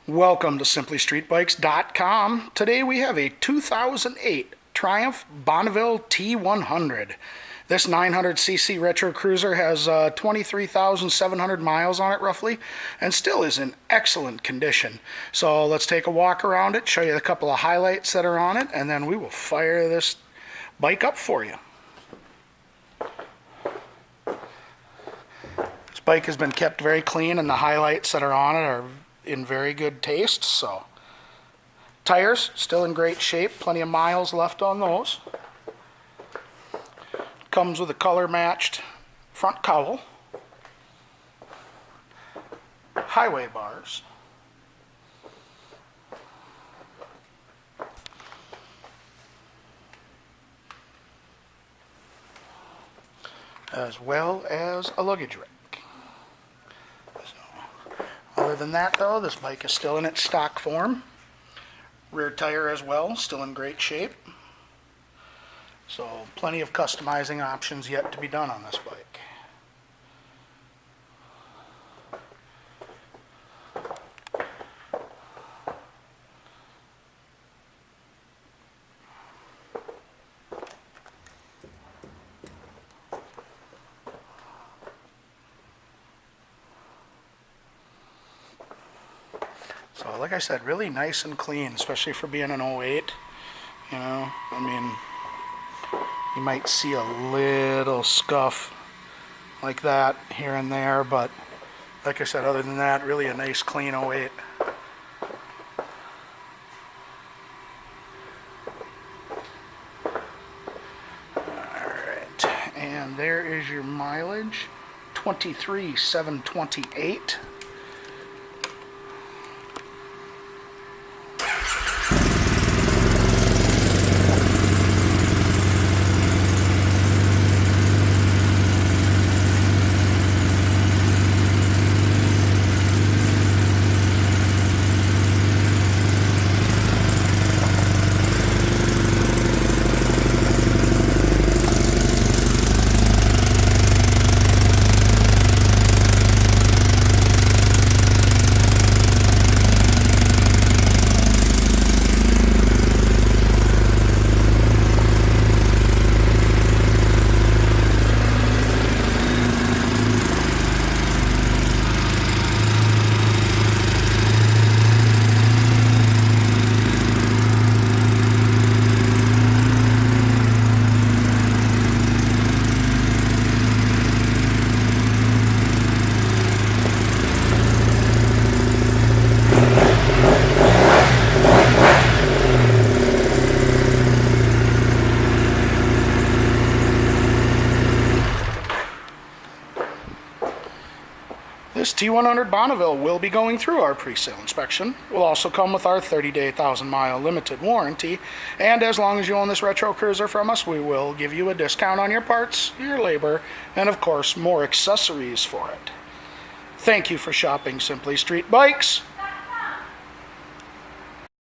Welcome to SimplyStreetBikes.com. Today we have a 2008 Triumph Bonneville T100. This 900cc retro cruiser has 23,700 miles on it roughly and still is in excellent condition. So let's take a walk around it, show you a couple of highlights that are on it, and then we will fire this bike up for you. This bike has been kept very clean and the highlights that are on it are in very good taste. So tires still in great shape, plenty of miles left on those. Comes with a color matched front cowl, highway bars, as well as a luggage rack. Other than that though, this bike is still in its stock form. Rear tire as well, still in great shape. So plenty of customizing options yet to be done on this bike. So like I said, really nice and clean, especially for being an '08. You know, I mean, you might see a little scuff like that here and there, but like I said, other than that, really a nice clean '08. Alright, and there is your mileage, 23,728. This T100 Bonneville will be going through our pre-sale inspection. Will also come with our 30-day 1,000-mile limited warranty. And as long as you own this retro cruiser from us, we will give you a discount on your parts, your labor, and of course, more accessories for it. Thank you for shopping Simply Street Bikes.